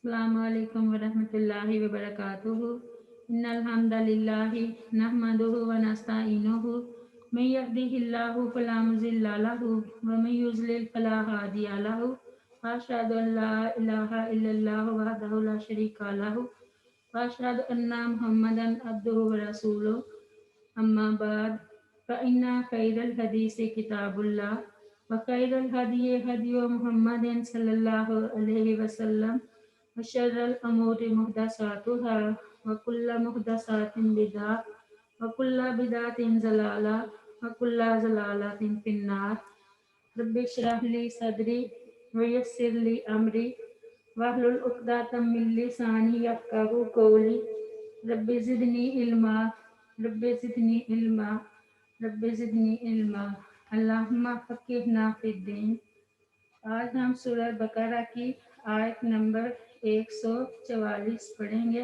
अस्सलामु अलैकुम वरहमतुल्लाहि वबरकातुहू। इन्नल हम्दलिल्लाहि नहमदुहु व नस्तईनुहु मन यहदिहिल्लाहु फला मुज़िल्ला लहु व मन युज़लिल फला हादिया लहु व अशहदु अन ला इलाहा इल्लल्लाहु वहदहु ला शरीका लहु व अशहदु अन्ना मुहम्मदन अब्दुहु व रसूलुहु। अम्मा बाद फ़इन्ना खैरल हदीस किताबुल्लाह व खैरल हदी हदी मुहम्मदिन सल्लल्लाहु अलैहि वसल्लम व शर्रल अमूरि मुहदसातुहा व कुल्ल मुहदसातिन बिदअह व कुल्ल बिदअतिन ज़लाला व कुल्ल ज़लालतिन फिन्नार। रब्बि इश्रह ली सदरी व यस्सिर ली अमरी वहलुल उक़दतम मिन लिसानी यफ़क़हू क़ौली। Rabbi ज़िदनी इल्मा rabbi ज़िदनी इल्मा rabbi ज़िदनी इल्मा। अल्लाहुम्मा फ़क़्हिना फ़िद्दीन। आज हम सूरह बकरा की आयत नंबर 144 पढ़ेंगे।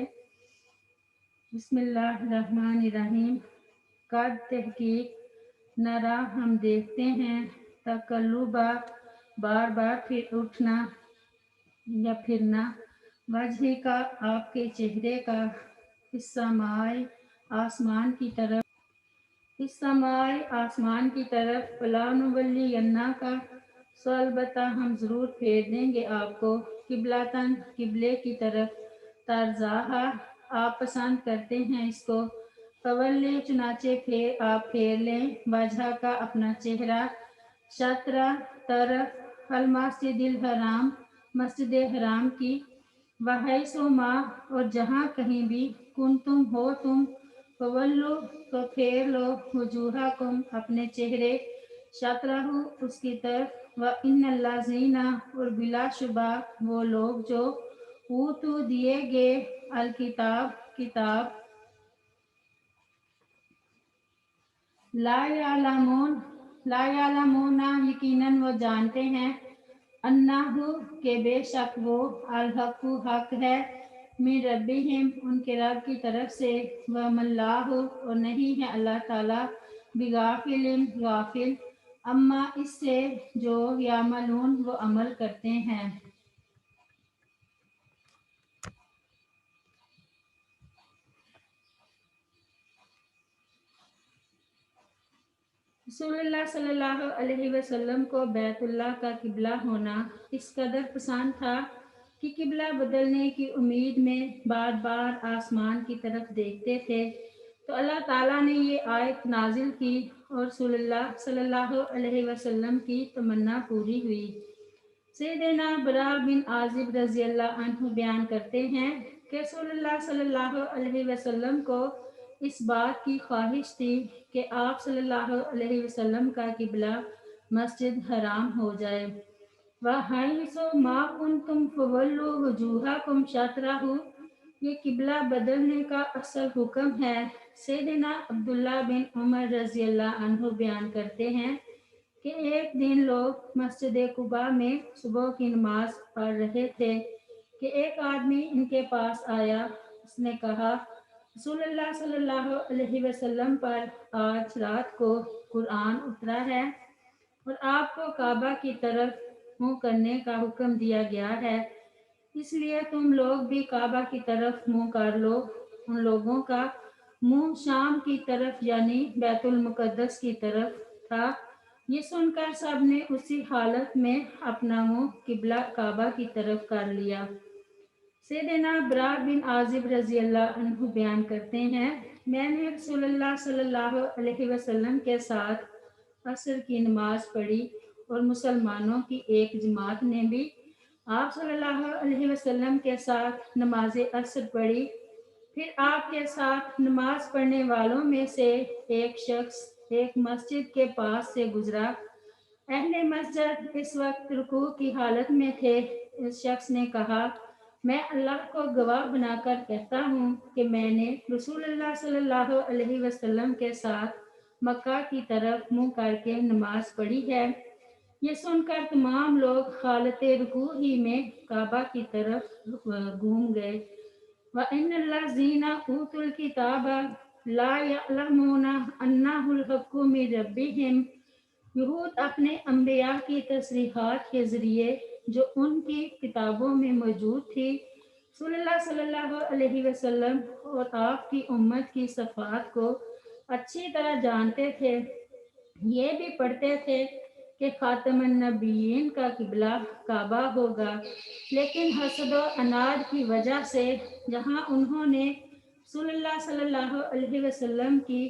बिस्मिल्लाहिर्रहमानिर्रहीम। कद तहकीक नरा हम देखते हैं तकल्लुबा बार बार फिर उठना या फिरना वजह का आपके चेहरे का इस समाए आसमान की तरफ फलानुवल्लियन्ना का अलबत्ता हम जरूर फेर देंगे आपको किबलातन किबले की तरफ तरजाहा आप पसंद करते हैं इसको फवल्ले चुनाचे फेर आप फेर लें वजह का अपना चेहरा शतरा तरफ अल मस्जिदिल हराम मस्जिद हराम की वहैसो माँ और जहाँ कहीं भी कुन तुम हो तुम फवल्लो तो फेर लो वजूहाकुम अपने चेहरे शतरहु उसकी तरफ व इन्नल्लाज़ीना और बिलाशुबा वो लोग जो ऊतु दिए गए अल किताब ला यालमूना यकीनन वो जानते हैं अन्नाहु के बेशक वो अल हक़्क़ु हक है मिन रब्बिहिम उनके रब की तरफ से व मल्लाहु और नहीं है अल्लाह ताला बिगाफिलिन गाफिल अम्मा इससे जो यामलून वो अमल करते हैं। रसूलुल्लाह सल्लल्लाहु अलैहि वसल्लम को बैतुल्लाह का किबला होना इस कदर पसंद था कि किबला बदलने की उम्मीद में बार बार आसमान की तरफ देखते थे। तो अल्लाह ताला ने ये आयत नाजिल की और रसूलुल्लाह सल्लल्लाहु अलैहि वसल्लम की तमन्ना पूरी हुई। सैयदना बरा बिन आजिब रज़ियल्लाहु अन्हु बयान करते हैं कि रसूलुल्लाह सल्लल्लाहु अलैहि वसल्लम को इस बात की ख्वाहिश थी कि आप सल्लल्लाहु अलैहि वसल्लम का किबला मस्जिद हराम हो जाए। वहैसो मा कुन्तुम फवल्लु वजूहाकुम शतरहु ये किबला बदलने का असल हुक्म है। सैयदना अब्दुल्ला बिन उमर रज़ियल्लाहु अन्हु बयान करते हैं कि एक दिन लोग मस्जिद कुबा में सुबह की नमाज पढ़ रहे थे कि एक आदमी इनके पास आया। उसने कहा रसूलुल्लाह सल्लल्लाहु अलैहि वसल्लम पर आज रात को कुरान उतरा है और आपको काबा की तरफ मुंह करने का हुक्म दिया गया है, इसलिए तुम लोग भी काबा की तरफ मुंह कर लो। उन लोगों का मुंह शाम की तरफ यानी बैतुल मुकद्दस की तरफ था। ये सुनकर सब ने उसी हालत में अपना मुंह किबला काबा की तरफ कर लिया। सैयदना बरा बिन आजिब रज़ियल्लाहु अन्हु बयान करते हैं मैंने रसूलुल्लाह सल्लल्लाहु अलैहि वसल्लम के साथ असर की नमाज पढ़ी और मुसलमानों की एक जमात ने भी आप सल्लल्लाहु अलैहि वसल्लम के साथ नमाज असर पढ़ी। फिर आपके साथ नमाज पढ़ने वालों में से एक शख्स एक मस्जिद के पास से गुजरा। अहले मस्जिद इस वक्त रुकू की हालत में थे। इस शख्स ने कहा मैं अल्लाह को गवाह बनाकर कहता हूँ कि मैंने रसूलुल्लाह सल्लल्लाहु अलैहि वसल्लम के साथ मक्का की तरफ मुंह करके नमाज पढ़ी है। ये सुनकर तमाम लोग हालत रुकू ही में काबा की तरफ घूम गए। व इन्नल्लाज़ीना ऊतुल किताबा ला यअलमूना अन्नहुल हक़्क़ु मिन रब्बिहिम यहूद अपने अंबिया की तस्रीहात के जरिए जो उनकी किताबों में मौजूद थी रसूल सल्लल्लाहु अलैहि वसल्लम और आपकी उम्मत की सफ़ात को अच्छी तरह जानते थे। ये भी पढ़ते थे कि खातमुन नबीयीन का किबला काबा होगा, लेकिन हसद और अनाद की वजह से जहाँ उन्होंने रसूलुल्लाह सल्लल्लाहु अलैहि वसल्लम की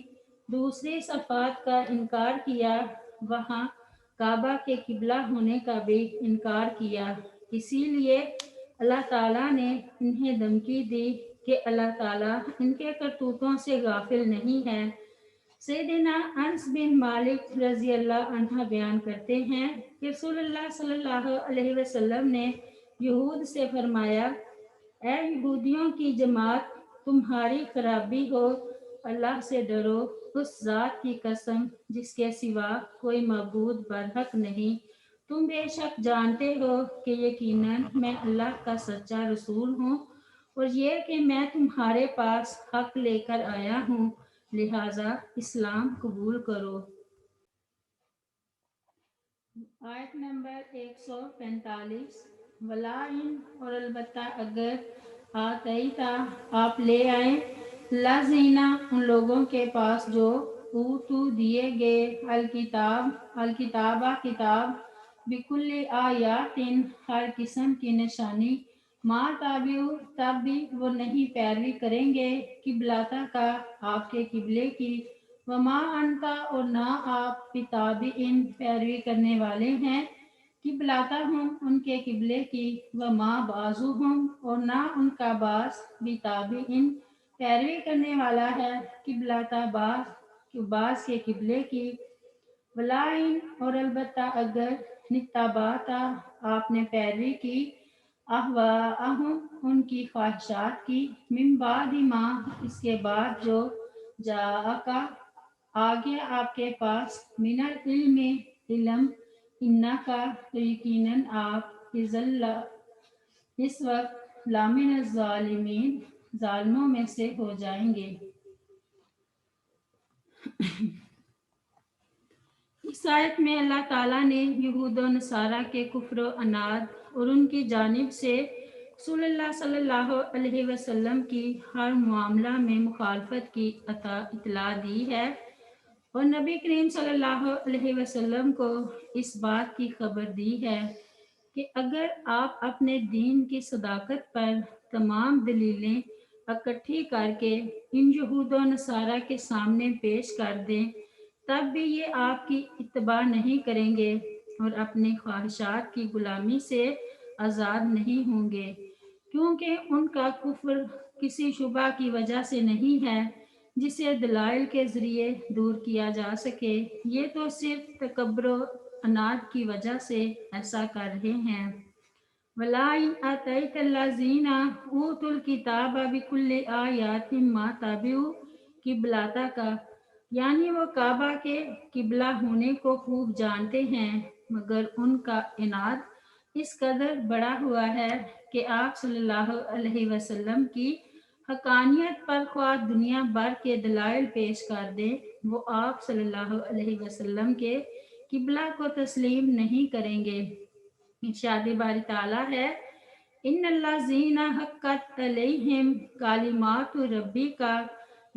दूसरी सफ़ात का इनकार किया, वहाँ काबा के किबला होने का भी इनकार किया। इसीलिए अल्लाह ताला ने इन्हें धमकी दी कि अल्लाह ताला इनके करतूतों से गाफिल नहीं है। सैयदना अनस बिन मालिक रजी अल्लाह अन्हा बयान करते हैं कि रसूलुल्लाह सल्लल्लाहु अलैहि वसल्लम ने यहूद से फरमाया, ऐ यहूदियों की जमात, तुम्हारी खराबी हो, अल्लाह से डरो, उस ज़ात की कसम जिसके सिवा कोई मबूद बरहक नहीं। तुम बेशक जानते हो कि यकीनन मैं अल्लाह का सच्चा रसूल हूँ और ये कि मैं तुम्हारे पास हक लेकर आया हूँ, लिहाजा इस्लाम कबूल करो। आयत नंबर 145। वलाइन और अलबत्ता अगर आतई था आप ले आए, लाजीना उन लोगों के पास जो ऊतू दिए गए अलकिताबा किताब बिकुल्ली आयातिन हर किस्म की निशानी, माँ ताबिउ तब भी वो नहीं पैरवी करेंगे किबलाता का आपके किबले की, वमा अंता और ना आप पिताबी इन पैरवी करने वाले हैं किबलाता हम उनके किबले की, वमा बाजू हम और ना उनका बास बिताबी इन पैरवी करने वाला है किबलाता बास के किबले की। वलाइन और अलबत्ता अगर निताबाता आपने पैरवी की अहवाअहुम उनकी ख्वाहिशात की, मिन बाद माँ इसके बाद जो जाका आ गया आपके पास, मिनल इल्म इल्म, इन्ना का तो यकीनन आप इस वक्त लामिन ज़ालिमीन जालिमों में से हो जाएंगे। इस आयत में अल्लाह ताला ने यहूद और नसारा के कुफ्र अनाद और उनकी जानिब से रसूलुल्लाह सल्लल्लाहु अलैहि वसल्लम की हर मामला में मुखालफत की इतला दी है और नबी करीम सल्लल्लाहु अलैहि वसल्लम को इस बात की खबर दी है कि अगर आप अपने दीन की सदाकत पर तमाम दलीलें इकट्ठी करके इन यहूद और नसारा के सामने पेश कर दें, तब भी ये आपकी इत्तबा नहीं करेंगे और अपनी ख्वाहिशात की गुलामी से आज़ाद नहीं होंगे, क्योंकि उनका कुफ्र किसी शुबा की वजह से नहीं है जिसे दलाइल के ज़रिए दूर किया जा सके। ये तो सिर्फ तकब्बुर अनाद की वजह से ऐसा कर रहे हैं। वलाइन अतैतल्लाज़ीना ऊतुल किताब बिकुल्लि आयातिन मा ताबिउ किबलाता का, यानी वो काबा के किबला होने को खूब जानते हैं, मगर उनका इनाद इस कदर बड़ा हुआ है कि आप सल्लल्लाहु अलैहि वसल्लम की हकानियत पर ख्वाह दुनिया भर के दलाइल पेश कर दें, वो आप सल्लल्लाहु अलैहि वसल्लम के किबला को तस्लीम नहीं करेंगे। इरशाद बारी ताला है, इन्नल्लाज़ीना हक्कत अलैहिम कालिमातु रब्बिका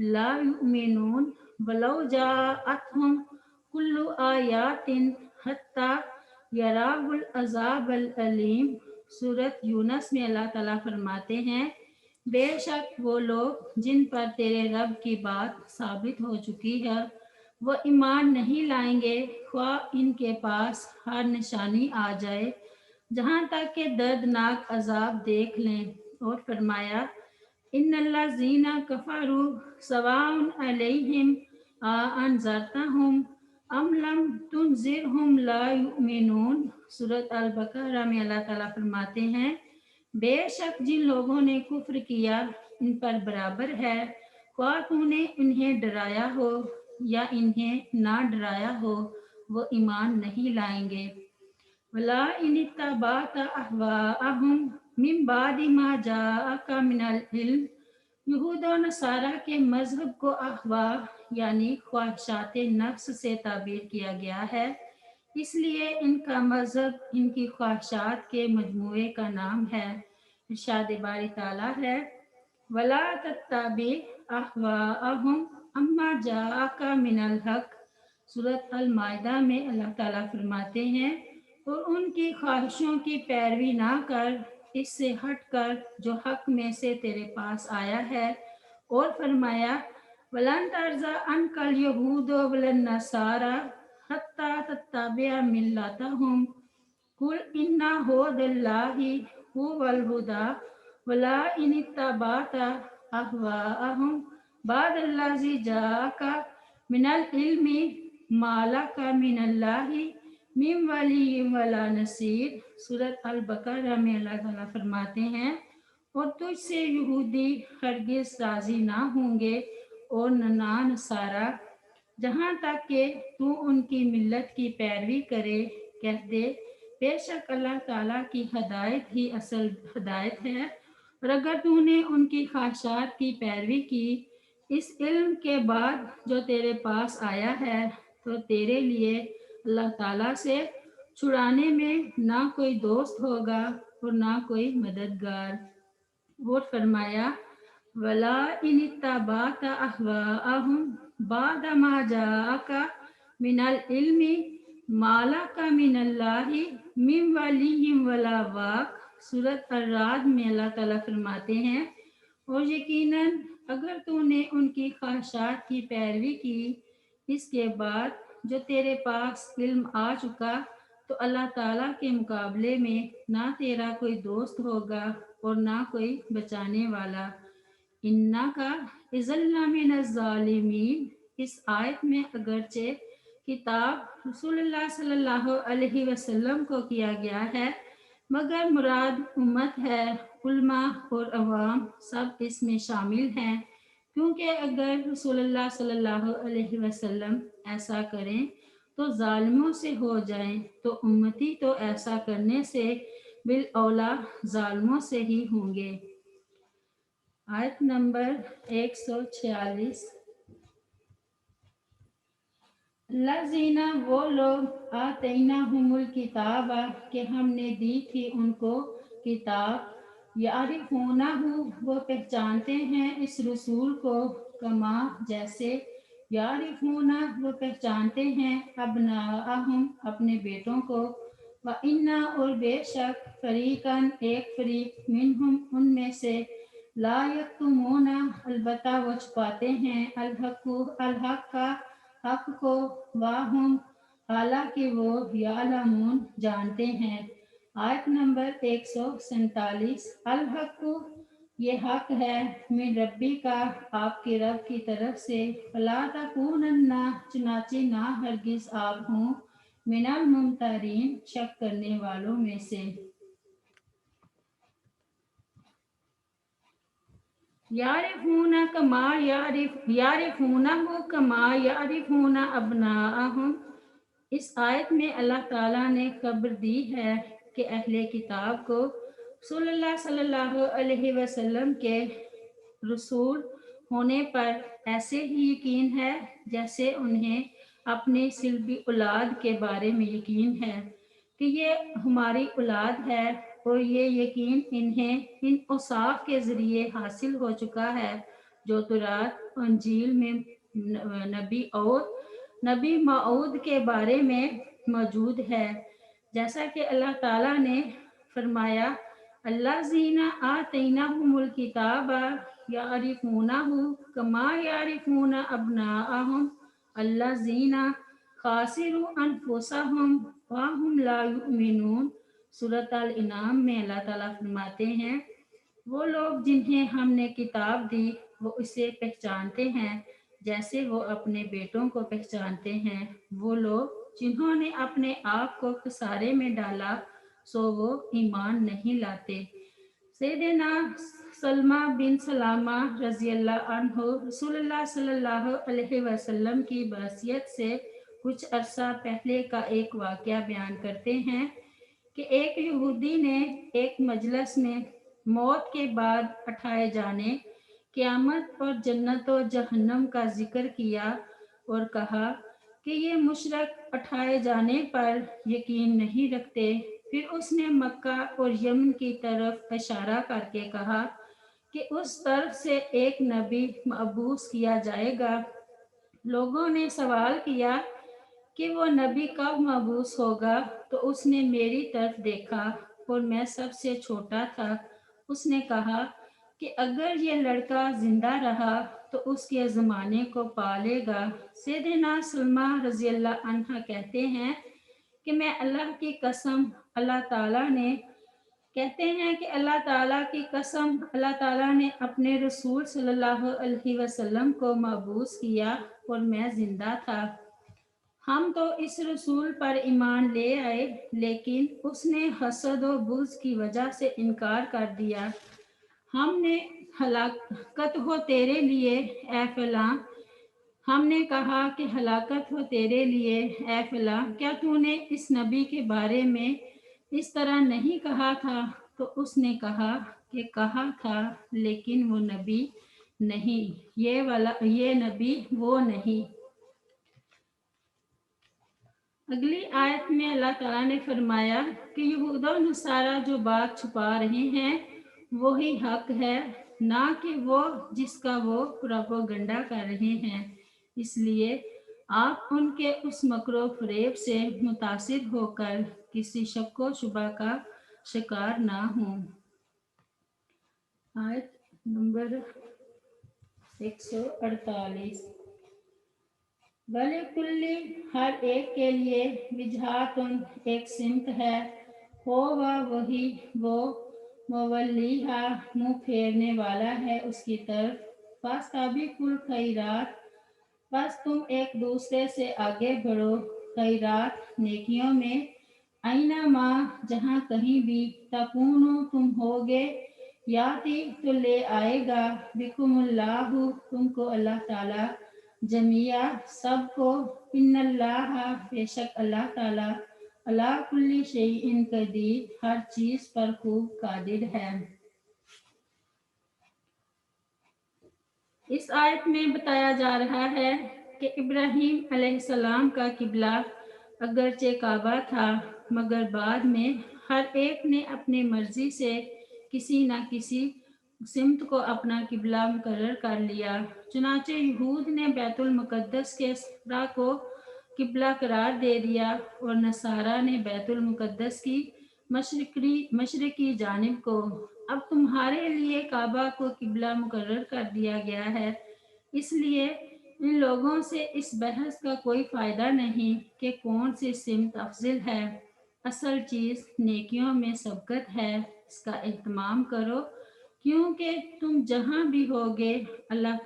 ला युमिनून वलौ जाअतहुम कुल्लु आयातिन हत्ता यराहुल अज़ाबल अलीम। सूरत यूनस में अल्लाह ताला फरमाते हैं, बेशक वो लोग जिन पर तेरे रब की बात साबित हो चुकी है वो ईमान नहीं लाएंगे, ख्वाह इनके पास हर निशानी आ जाए, जहाँ तक कि दर्दनाक अजाब देख लें। और फरमाया, इन्नल्लाज़ीना कफ़रू सवाउन अलैहिम आ अनज़रतहुम अम लम तुनज़िरहुम ला युमिनून। सूरत अल बकरा में अल्लाह ताला फरमाते हैं, बेशक जिन लोगों ने कुफ्र किया इन पर बराबर है, ख्वाह तूने इन्हें डराया हो या इन्हें ना डराया हो, वो ईमान नहीं लाएंगे। वला इनित्तबाअत अहवाअहुम मिन बादि मा जाअका मिनल इल्म। यहूद और नसारा के मजहब को अहवा यानी ख्वाहिशात नफ्स से ताबीर किया गया है, इसलिए इनका मजहब इनकी ख्वाहिशात के मजमूए का नाम है। इरशाद बारी ताला है, वला तत्ताबि अहवाअहुम अम्मा जाअका मिनल हक। सूरत अल माइदा में अल्लाह ताला फरमाते हैं, और उनकी ख्वाहिशों की पैरवी ना कर, इससे हट कर जो हक में से तेरे पास आया है। और फरमाया, वलन तर्जा अनकल यहूद वलन नसारा हत्ता तत्ताबिया मिल्लतहुम कुल इन्ना हुदल्लाहि हुवल हुदा वला इनित्तबाता अहवाअहुम बादल्लज़ी जाअका मिनल इल्मी मालका मिनल्लाहि मिन वलिय्यिन वला नसीर। सूरत अल बकरा में अल्लाह ताला फरमाते हैं, और तुझसे यहूदी हरगिज राजी ना होंगे और ना नसारा, जहाँ तक कि तू उनकी मिल्लत की पैरवी करे। कह दे, बेशक अल्लाह ताला की हदायत ही असल हदायत है, और अगर तूने उनकी ख्वाहिशात की पैरवी की इस इल्म के बाद जो तेरे पास आया है, तो तेरे लिए अल्लाह ताला से छुड़ाने में ना कोई दोस्त होगा और ना कोई मददगार। और फरमाया, वला इनित्तबाता अहवाअहुम बाद मा जाअका मिनल इल्मी मालका मिनल्लाहि मिन वलिय्यिन वला वाक। सूरत अर-राद में अल्लाह ताला फरमाते हैं, और यकीनन अगर तूने उनकी ख्वाहिशात की पैरवी की इसके बाद जो तेरे पास इल्म आ चुका, तो अल्लाह ताला के मुकाबले में ना तेरा कोई दोस्त होगा और ना कोई बचाने वाला। इन्ना का इज़ल्ला मिनज़ ज़ालिमीन। इस आयत में अगरचे किताब रसूलुल्लाह सल्लल्लाहु अलैहि वसल्लम को किया गया है, मगर मुराद उम्मत है। उल्मा और अवाम सब इसमें शामिल हैं, क्योंकि अगर रसूलुल्लाह सल्लल्लाहु अलैहि वसल्लम ऐसा करें तो जालिमों से हो जाएं, तो उम्मती तो ऐसा करने से बिल औला जालिमों से ही होंगे। आयत नंबर 146। लज़ीना वो लोग आतैना हुमुल किताबा के हमने दी थी उनको किताब, यारिफूनहु वो पहचानते हैं इस रसूल को, कमा जैसे यारिफूना वो पहचानते हैं अबनाअहुम अपने बेटों को, व इन्ना और बेशक फरीकन एक फरीक मिनहुम उनमें से ला यक्तुमूना अलबत्ता वो छुपाते हैं अलहक का हक को, वाहुम हालांकि वो यालमून जानते हैं। आयत नंबर 147। अल हक ये हक है मिन रब्बी का आपके रब की तरफ से, फला तकूनन्ना चुनाचे ना हरगिज आप हों मिनल मुमतरीन शक करने वालों में से। यारिफूना कमा यारिफूना हो कमा यारिफूना अबनाअहुम। इस आयत में अल्लाह ताला ने खबर दी है कि अहले किताब को सल्लल्लाहु अलैहि वसल्लम के रसूल होने पर ऐसे ही यकीन है जैसे उन्हें अपने सिल्बी औलाद के बारे में यकीन है कि ये हमारी औलाद है, और ये यकीन इन्हें इन औसाफ के ज़रिए हासिल हो चुका है जो तौरात इंजील में नबी मऊद के बारे में मौजूद है। जैसा कि अल्लाह ताला ने फरमाया, अल्लाज़ीना आतैनाहुमुल किताबा यारिफूनहु कमा यारिफूना अबनाअहुम अल्लाज़ीना खासिरू अनफुसहुम वहुम ला युमिनून। सूरत अल इनाम में अल्लाह ताला फरमाते हैं, वो लोग जिन्हें हमने किताब दी वो इसे पहचानते हैं जैसे वो अपने बेटों को पहचानते हैं। वो लोग जिन्होंने अपने आप को खसारे में डाला सो वो ईमान नहीं लाते। सैयदना सलमा बिन सलामा रज़ी अल्लाह अन्हु रसूलुल्लाह सल्लल्लाहु अलैहि वसल्लम की बरसियत से कुछ अरसा पहले का एक वाक़या बयान करते हैं कि एक यहूदी ने एक मजलिस में मौत के बाद उठाए जाने, क़यामत और जन्नत और जहन्नम का जिक्र किया और कहा कि ये मुशरक उठाए जाने पर यकीन नहीं रखते। फिर उसने मक्का और यमन की तरफ इशारा करके कहा कि उस तरफ से एक नबी मबूस किया जाएगा। लोगों ने सवाल किया कि वो नबी कब मबूस होगा, तो उसने मेरी तरफ देखा और मैं सबसे छोटा था। उसने कहा कि अगर ये लड़का जिंदा रहा तो उसके ज़माने को पालेगा। सैयदना सलमा रज़ी अल्लाह अन्हा कहते हैं कि मैं अल्लाह की कसम, अल्लाह ताला ने कहते हैं कि अल्लाह ताला की कसम, अल्लाह ताला ने अपने रसूल सल्लल्लाहु अलैहि वसल्लम को मबूस किया और मैं जिंदा था। हम तो इस रसूल पर ईमान ले आए, लेकिन उसने हसद और बुग़्ज़ की वजह से इनकार कर दिया। हमने हलाकत हो तेरे लिए ए फलां हमने कहा कि हलाकत हो तेरे लिए ए फलां, क्या तूने इस नबी के बारे में इस तरह नहीं कहा था? तो उसने कहा कि कहा था, लेकिन वो नबी नहीं, ये नबी वो नहीं। अगली आयत में अल्लाह ताला ने फरमाया कि यहूद और नसारा जो बात छुपा रहे हैं वही हक है, ना कि वो जिसका वो प्रोपेगेंडा कर रहे हैं। इसलिए आप उनके उस मकरो फरेब से मुतासिर होकर किसी शक व शुबा का शिकार ना हों। आयत नंबर 148। भले कुल्ली हर एक के लिए विजहातुन एक सिमत है, हो वही वो मवल्लीहा मुँह फेरने वाला है उसकी तरफ। फास्ताबिकुल खैरात, बस तुम एक दूसरे से आगे बढ़ो खैरात नेकियों में। आईना माँ जहाँ कहीं भी तकूनो तुम होगे, याती तो ले आएगा बिकुमुल्लाहु तुमको अल्लाह ताला जमिया सबको। इन्नल्लाह बेशक अल्लाह ताला अला कुल्ली शैइन कदीर हर चीज पर खूब कादिर है। इस आयत में बताया जा रहा है कि इब्राहीम अलैहिस्सलाम का किबला अगरचे काबा था, मगर बाद में हर एक ने अपनी मर्जी से किसी न किसी सिमत को अपना किबला मुकर्रर कर लिया। चुनाचे यहूद ने बैतुल मुकद्दस के सफरा को किबला करार दे दिया और नसारा ने बैतुल मुकद्दस की मशरिकी जानिब को। अब तुम्हारे लिए काबा को किबला मुकर्रर कर दिया गया है, इसलिए इन लोगों से इस बहस का कोई फ़ायदा नहीं कि कौन सी सिमत अफजल है। असल चीज़ नेकियों में सबकत है, इसका एहतमाम करो, क्योंकि तुम जहाँ भी होगे अल्लाह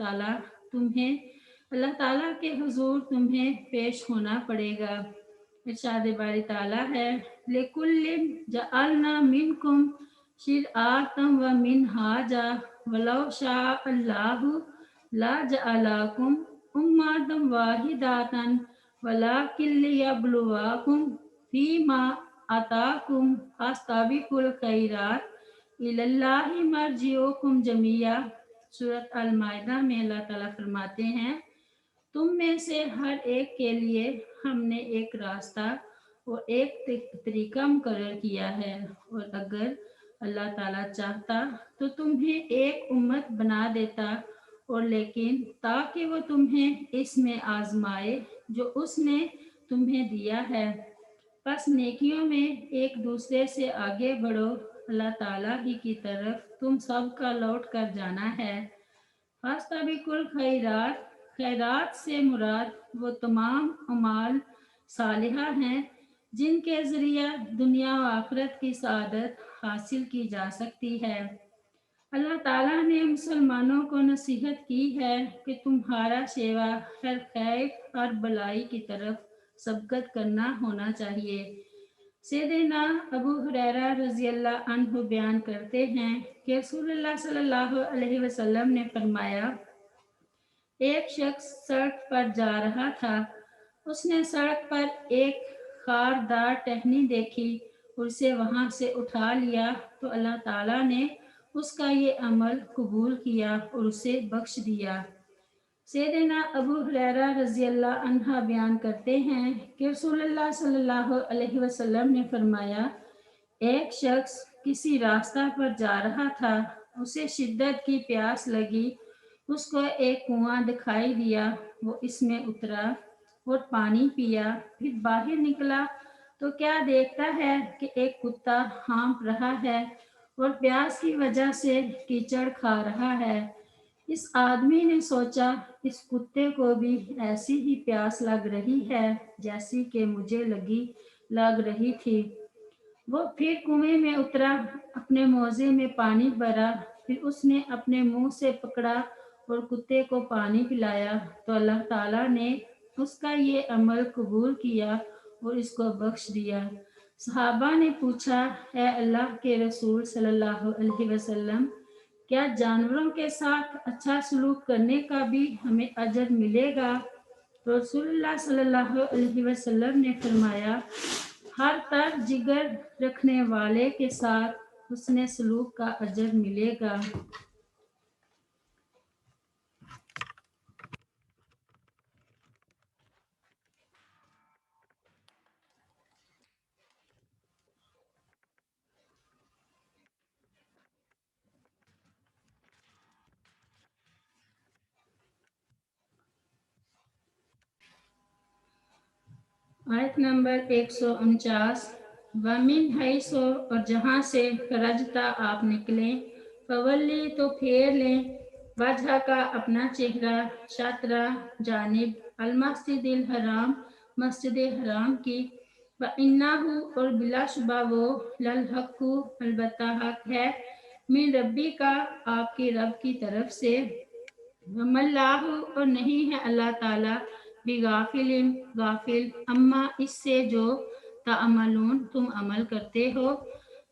ताला के हुजूर तुम्हें पेश होना पड़ेगा। इरशाद बारी ताला है, लिकुल्लिन जअलना मिनकुम शिरआतम व मिनहाजा वलौ शाअ अल्लाहु ला जअलाकुम उम्मतम वाहिदातन वलाकिन लियब्लुवाकुम फीमा आताकुम फास्ताबिकुल खैरात इलल्लाहि मर्जिउकुम जमिया। सूरत अल माइदा में अल्लाह ताला फरमाते हैं, तुम में से हर एक के लिए हमने एक रास्ता और एक तरीका मुकर्रर किया है, और अगर अल्लाह ताला चाहता तो तुम्हें एक उम्मत बना देता, और लेकिन ताकि वो तुम्हें इसमें आजमाए जो उसने तुम्हें दिया है। बस नेकियों में एक दूसरे से आगे बढ़ो, अल्लाह ताला ही की तरफ तुम सब का लौट कर जाना है। फास्ताबिकुल खैरात, खैरात से मुराद वो तमाम अमाल सालिहा हैं जिनके ज़रिए दुनिया व आखिरत की सआदत हासिल की जा सकती है। अल्लाह ताला ने मुसलमानों को नसीहत की है कि तुम्हारा शेवा हर खैर हर भलाई की तरफ सबकत करना होना चाहिए। सैयदना अबू हुरैरा रज़ी अल्लाह अन्हु बयान करते हैं कि रसूलुल्लाह सल्लल्लाहु अलैहि वसल्लम ने फरमाया, एक शख्स सड़क पर जा रहा था। उसने सड़क पर एक खारदार टहनी देखी, उसे वहां से उठा लिया तो अल्लाह ताला ने उसका ये अमल कबूल किया और उसे बख्श दिया। सैयदना अबू हुरैरा रज़ी अल्लाह अन्हा बयान करते हैं कि रसूलुल्लाह सल्लल्लाहु अलैहि वसल्लम ने फरमाया, एक शख्स किसी रास्ता पर जा रहा था, उसे शिद्दत की प्यास लगी। उसको एक कुआं दिखाई दिया, वो इसमें उतरा और पानी पिया। फिर बाहर निकला तो क्या देखता है कि एक कुत्ता हाँफ रहा है और प्यास की वजह से कीचड़ खा रहा है। इस आदमी ने सोचा, इस कुत्ते को भी ऐसी ही प्यास लग रही है जैसी कि मुझे लग रही थी। वो फिर कुएं में उतरा, अपने मोजे में पानी भरा, फिर उसने अपने मुंह से पकड़ा और कुत्ते को पानी पिलाया। तो अल्लाह ताला ने उसका ये अमल कबूल किया और इसको बख्श दिया। सहाबा ने पूछा, ए अल्लाह के रसूल सल्लल्लाहु अलैहि वसल्लम, क्या जानवरों के साथ अच्छा सलूक करने का भी हमें अजर मिलेगा? तो रसूलुल्लाह सल्लल्लाहु अलैहि वसल्लम ने फरमाया, हर तर जिगर रखने वाले के साथ उसने सलूक का अजर मिलेगा। आयत नंबर 149। वमिन हैसो, और जहाँ से खरजता आप निकलें, फवल्ली तो फेर लें, वजह का अपना चेहरा, शात्रा जानिब अल मस्जिदिल हराम, मस्जिद हराम की, व इन्नाहु, और बिलाशुबा वो, लल हक्कु, अलबत्ता हक है, मिन रब्बी का, आपके रब की तरफ से, वमल्लाहु, और नहीं है अल्लाह ताला, बिगाफिलिन, गाफिल, अम्मा, इससे जो ताअमलून, तुम अमल करते हो।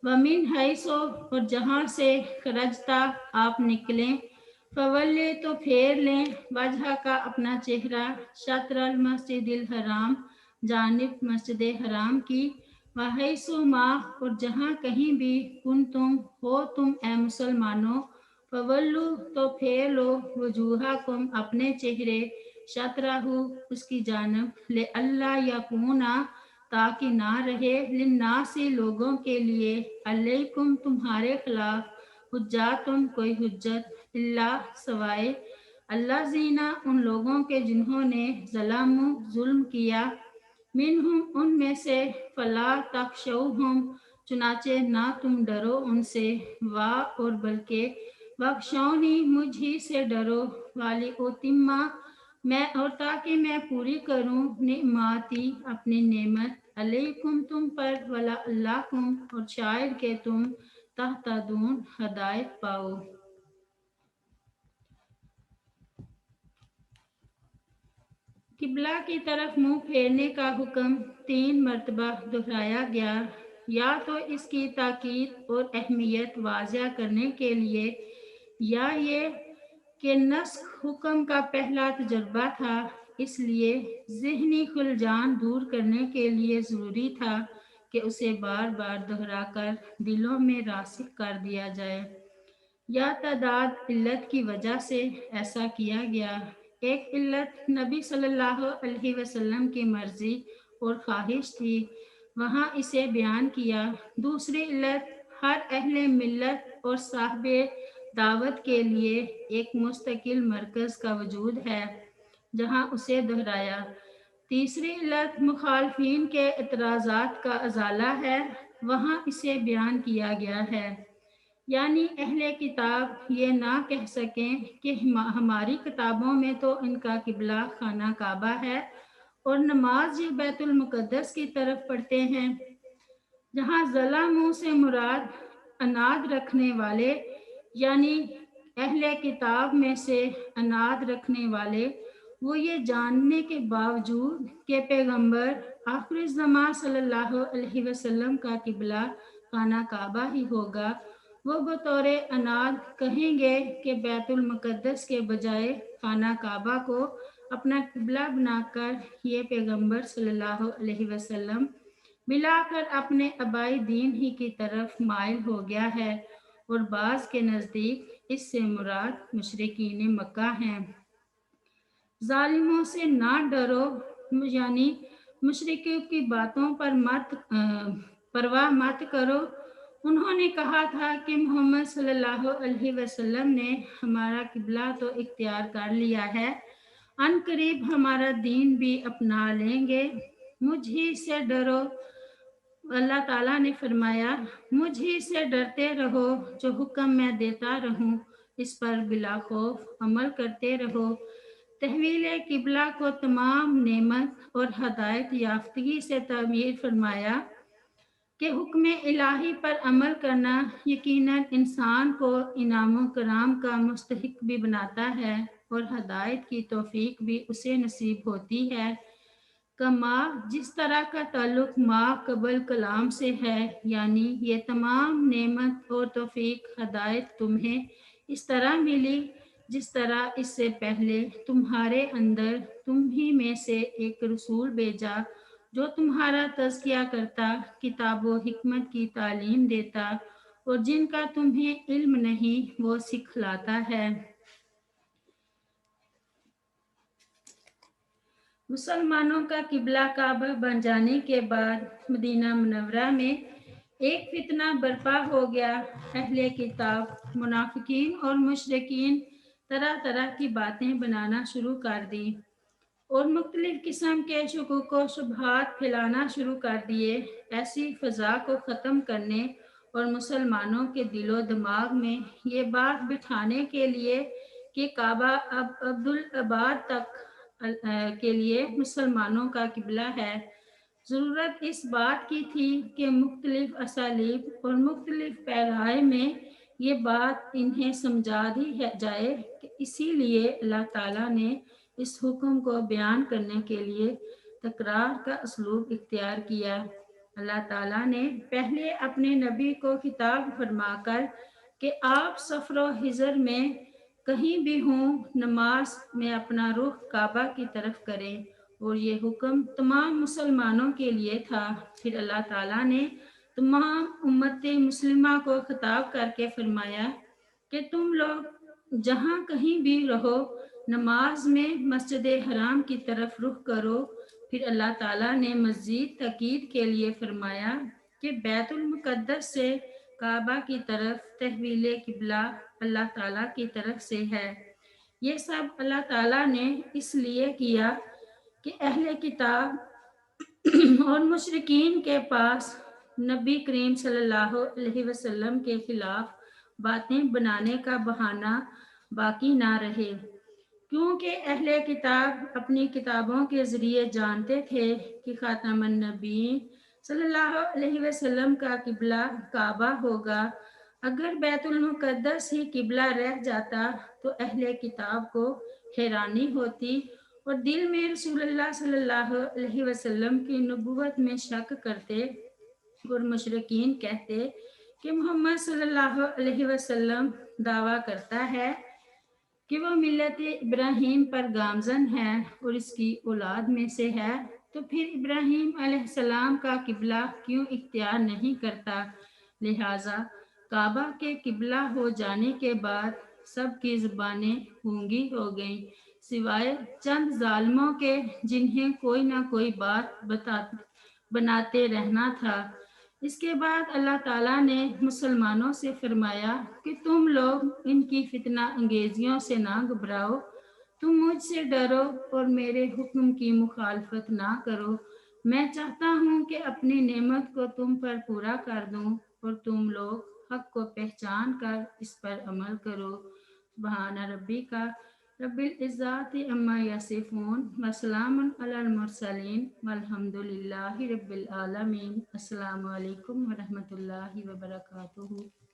वमिन हैसो, और जहाँ से खरजता आप निकलें, फवल्ले तो फेर लें, वजह का अपना चेहरा, शत्रल मस्जिदिल हराम, जानिब मस्जिद हराम की, वहैसो माँ, और जहाँ कहीं भी, कुन तुम हो तुम ए मुसलमानों, फवल्लु, तो फेर लो, वजूहाकुम, अपने चेहरे, शतराहु, उसकी जानब, ले अल्लाह यकूना, ताकि ना रहे, लिन्नासी, लोगों के लिए, अलैकुम, तुम्हारे खिलाफ, हुज्जातुन, कोई हुज्जत, इल्ला, सवाए अल्लाह जीना, उन लोगों के जिन्होंने ज़लामु, जुल्म किया, मिनहुम, उनमें से, फला तखशौहुम, चुनाचे ना तुम डरो उनसे, वाह, और बल्कि, बख्शौनी, मुझ ही से डरो, वाली ओतिम्मा, मैं, और ताकि मैं पूरी करूं, निमाती, अपनी नेमत, अलैकुम, तुम पर, वला अल्लाकुम, और शायद के तुम, तहतदून, हदायत पाओ। किबला की तरफ मुंह फेरने का हुक्म 3 मरतबा दोहराया गया, या तो इसकी ताकीद और अहमियत वाज़िया करने के लिए, या ये कि नस्ख हुक्म का पहला तजर्बा था, इसलिए ज़हनी खुलजान दूर करने के लिए ज़रूरी था कि उसे बार बार दोहराकर दिलों में रासिख कर दिया जाए। या तादाद इल्लत की वजह से ऐसा किया गया। एक इल्लत नबी सल्लल्लाहु अलैहि वसल्लम की मर्जी और ख्वाहिश थी, वहाँ इसे बयान किया। दूसरी इल्लत, हर अहले मिल्लत और साहबे दावत के लिए एक मुस्तकिल मरकज़ का वजूद है, जहाँ उसे दोहराया। तीसरी इल्लत, मुखालफिन के एतराज़ात का अजाला है, वहाँ इसे बयान किया गया है। यानी अहले किताब ये ना कह सकें कि हमारी किताबों में तो इनका किबला खाना काबा है और नमाज ये बैतुल मुकद्दस की तरफ पढ़ते हैं। जहाँ ज़ला मुँह से मुराद अनाद रखने वाले, यानी अहले किताब में से अनाद रखने वाले, वो ये जानने के बावजूद कि पैगंबर आखिरी ज़मां सल्लल्लाहु अलैहि वसल्लम का किबला खाना काबा ही होगा, वो बतौर अनाद कहेंगे कि बैतुल मुकद्दस के बजाय खाना काबा को अपना किबला बनाकर ये पैगंबर सल्लल्लाहु अलैहि वसल्लम मिलाकर अपने आबाई दीन ही की तरफ माइल हो गया है, और बाज़ के नज़दीक इससे मुराद मुशरिकीन मक्का हैं। जालिमों से ना डरो, यानी मुशरिकों की बातों पर परवाह मत करो, انہوں نے کہا تھا کہ محمد صلی اللہ علیہ وسلم نے ہمارا قبلہ تو اختیار کر لیا ہے، ان قریب ہمارا دین بھی اپنا لیں گے، مجھ ہی سے ڈرو۔ اللہ تعالیٰ نے فرمایا، مجھ ہی سے ڈرتے رہو، جو حکم میں دیتا رہوں اس پر بلا خوف عمل کرتے رہو۔ تحویل قبلہ کو تمام نعمت اور ہدایت یافتگی سے تعمیر فرمایا کہ حکم الہی پر عمل کرنا یقیناً انسان کو انعام و کرام کا مستحق بھی بناتا ہے اور ہدایت کی توفیق بھی اسے نصیب ہوتی ہے۔ کما جس طرح کا تعلق ما قبل کلام سے ہے، یعنی یہ تمام نعمت اور توفیق ہدایت تمہیں اس طرح ملی جس طرح اس سے پہلے تمہارے اندر تم ہی میں سے ایک رسول بھیجا جو تمہارا تزکیہ کرتا، کتاب و حکمت کی تعلیم دیتا اور جن کا تمہیں علم نہیں وہ سکھلاتا ہے۔ مسلمانوں کا قبلہ کعبہ بن جانے کے بعد مدینہ منورہ میں ایک فتنہ برپا ہو گیا۔ اہل کتاب، منافقین اور مشرکین طرح طرح کی باتیں بنانا شروع کر دی اور مختلف قسم کے شکوک و شبہات پھیلانا شروع کر دیے۔ ایسی فضا کو ختم کرنے اور مسلمانوں کے دل و دماغ میں یہ بات بٹھانے کے لیے کہ کعبہ اب عبدالآباد تک کے لیے مسلمانوں کا قبلہ ہے، ضرورت اس بات کی تھی کہ مختلف اسالیب اور مختلف پیرائے میں یہ بات انہیں سمجھا دی جائے کہ اسی لیے اللہ تعالیٰ نے اس حکم کو بیان کرنے کے لیے تکرار کا اسلوب اختیار کیا۔ اللہ تعالیٰ نے پہلے اپنے نبی کو خطاب فرما کر کہ آپ سفر و حضر میں کہیں بھی ہوں نماز میں اپنا رخ کعبہ کی طرف کریں، اور یہ حکم تمام مسلمانوں کے لیے تھا۔ پھر اللہ تعالیٰ نے تمام امت مسلمہ کو خطاب کر کے فرمایا کہ تم لوگ جہاں کہیں بھی رہو نماز میں مسجد حرام کی طرف رخ کرو۔ پھر اللہ تعالیٰ نے مزید تاکید کے لیے فرمایا کہ بیت المقدس سے کعبہ کی طرف تحویل قبلہ اللہ تعالیٰ کی طرف سے ہے۔ یہ سب اللہ تعالیٰ نے اس لیے کیا کہ اہل کتاب اور مشرکین کے پاس نبی کریم صلی اللہ علیہ وسلم کے خلاف باتیں بنانے کا بہانہ باقی نہ رہے، کیونکہ اہل کتاب اپنی کتابوں کے ذریعے جانتے تھے کہ خاتم النبیین صلی اللہ علیہ وسلم کا قبلہ کعبہ ہوگا۔ اگر بیت المقدس ہی قبلہ رہ جاتا تو اہل کتاب کو حیرانی ہوتی اور دل میں رسول اللہ صلی اللہ علیہ وسلم کی نبوت میں شک کرتے اور مشرکین کہتے کہ محمد صلی اللہ علیہ وسلم دعویٰ کرتا ہے کہ وہ ملت ابراہیم پر گامزن ہے اور اس کی اولاد میں سے ہے، تو پھر ابراہیم علیہ السلام کا قبلہ کیوں اختیار نہیں کرتا؟ لہٰذا کعبہ کے قبلہ ہو جانے کے بعد سب کی زبانیں گونگی ہو گئیں سوائے چند ظالموں کے جنہیں کوئی نہ کوئی بات بناتے رہنا تھا۔ اس کے بعد اللہ تعالیٰ نے مسلمانوں سے فرمایا کہ تم لوگ ان کی فتنہ انگیزیوں سے نہ گھبراؤ، تم مجھ سے ڈرو اور میرے حکم کی مخالفت نہ کرو۔ میں چاہتا ہوں کہ اپنی نعمت کو تم پر پورا کر دوں اور تم لوگ حق کو پہچان کر اس پر عمل کرو۔ سبحان ربک رب العزت عما یصفون وسلام علی المرسلین والحمد للہ رب العالمین۔ السلام علیکم ورحمۃ اللہ وبرکاتہ۔